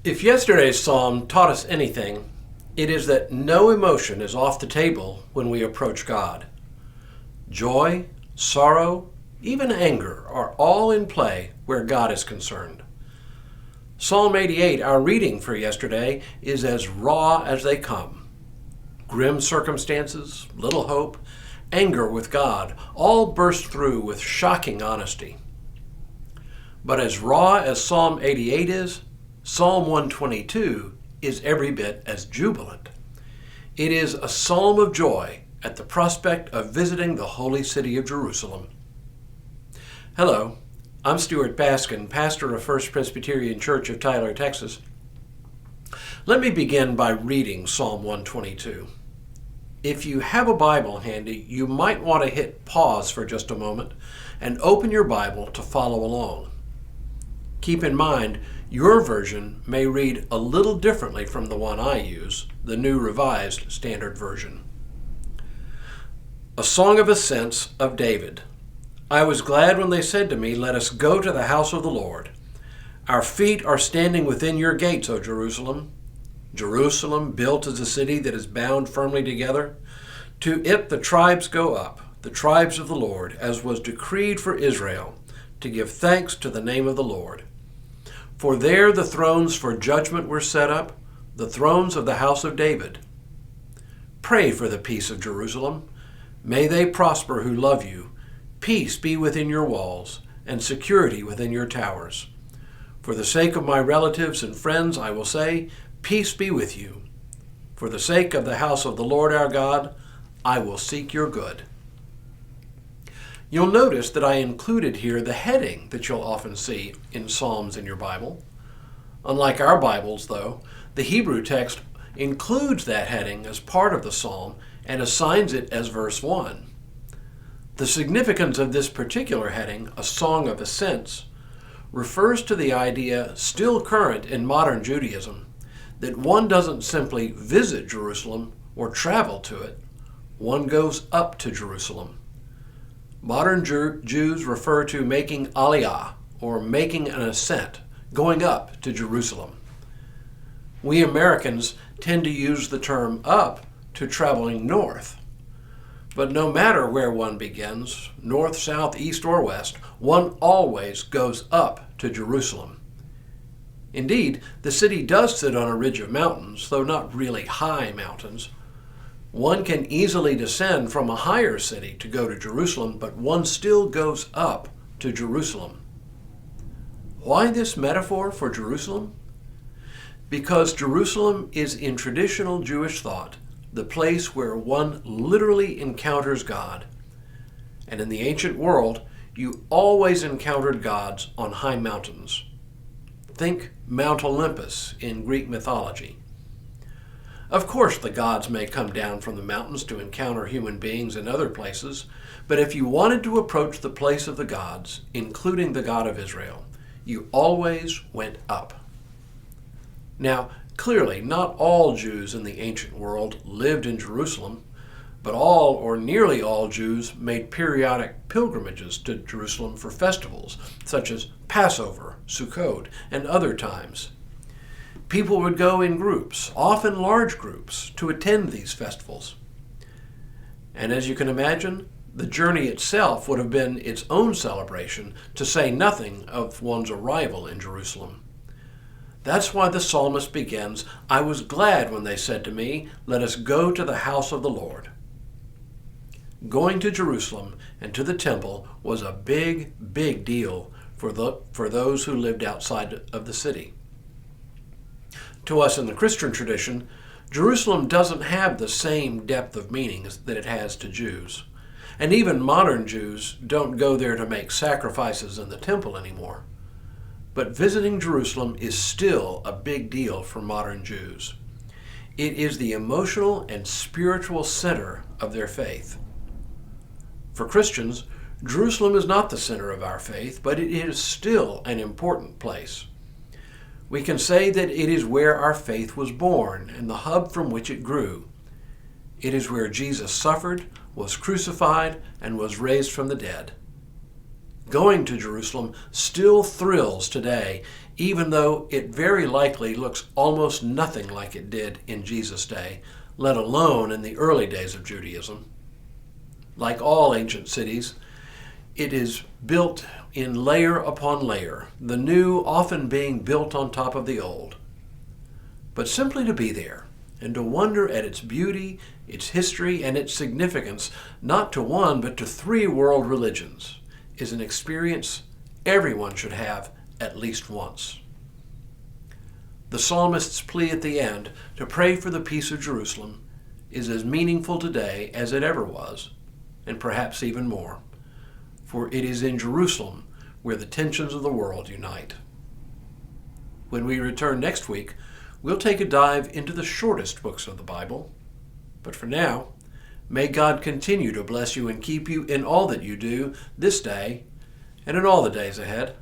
If yesterday's psalm taught us anything, it is that no emotion is off the table when we approach God. Joy, sorrow, even anger are all in play where God is concerned. Psalm 88, our reading for yesterday, is as raw as they come. Grim circumstances, little hope, anger with God, all burst through with shocking honesty. But as raw as Psalm 88 is, Psalm 122 is every bit as jubilant. It is a psalm of joy at the prospect of visiting the holy city of Jerusalem. Hello, I'm Stuart Baskin, pastor of First Presbyterian Church of Tyler, Texas. Let me begin by reading Psalm 122. If you have a Bible handy, you might want to hit pause for just a moment and open your Bible to follow along. Keep in mind, your version may read a little differently from the one I use, the New Revised Standard Version. A Song of Ascents of David. I was glad when they said to me, "Let us go to the house of the Lord." Our feet are standing within your gates, O Jerusalem. Jerusalem, built as a city that is bound firmly together. To it the tribes go up, the tribes of the Lord, as was decreed for Israel, to give thanks to the name of the Lord. For there the thrones for judgment were set up, the thrones of the house of David. Pray for the peace of Jerusalem. May they prosper who love you. Peace be within your walls, and security within your towers. For the sake of my relatives and friends, I will say, peace be with you. For the sake of the house of the Lord our God, I will seek your good. You'll notice that I included here the heading that you'll often see in Psalms in your Bible. Unlike our Bibles, though, the Hebrew text includes that heading as part of the psalm and assigns it as verse 1. The significance of this particular heading, a song of ascents, refers to the idea still current in modern Judaism that one doesn't simply visit Jerusalem or travel to it, one goes up to Jerusalem. Modern Jews refer to making aliyah, or making an ascent, going up to Jerusalem. We Americans tend to use the term up to traveling north. But no matter where one begins, north, south, east, or west, one always goes up to Jerusalem. Indeed, the city does sit on a ridge of mountains, though not really high mountains. One can easily descend from a higher city to go to Jerusalem, but one still goes up to Jerusalem. Why this metaphor for Jerusalem? Because Jerusalem is in traditional Jewish thought the place where one literally encounters God. And in the ancient world, you always encountered gods on high mountains. Think Mount Olympus in Greek mythology. Of course, the gods may come down from the mountains to encounter human beings in other places, but if you wanted to approach the place of the gods, including the God of Israel, you always went up. Now, clearly, not all Jews in the ancient world lived in Jerusalem, but all or nearly all Jews made periodic pilgrimages to Jerusalem for festivals, such as Passover, Sukkot, and other times. People would go in groups, often large groups, to attend these festivals. And as you can imagine, the journey itself would have been its own celebration, to say nothing of one's arrival in Jerusalem. That's why the psalmist begins, "I was glad when they said to me, 'Let us go to the house of the Lord.'" Going to Jerusalem and to the temple was a big, big deal for those who lived outside of the city. To us in the Christian tradition, Jerusalem doesn't have the same depth of meaning that it has to Jews. And even modern Jews don't go there to make sacrifices in the temple anymore. But visiting Jerusalem is still a big deal for modern Jews. It is the emotional and spiritual center of their faith. For Christians, Jerusalem is not the center of our faith, but it is still an important place. We can say that it is where our faith was born and the hub from which it grew. It is where Jesus suffered, was crucified, and was raised from the dead. Going to Jerusalem still thrills today, even though it very likely looks almost nothing like it did in Jesus' day, let alone in the early days of Judaism. Like all ancient cities, it is built in layer upon layer, the new often being built on top of the old. But simply to be there and to wonder at its beauty, its history, and its significance, not to one but to 3 world religions, is an experience everyone should have at least once. The psalmist's plea at the end to pray for the peace of Jerusalem is as meaningful today as it ever was, and perhaps even more, for it is in Jerusalem where the tensions of the world unite. When we return next week, we'll take a dive into the shortest books of the Bible. But for now, may God continue to bless you and keep you in all that you do this day and in all the days ahead.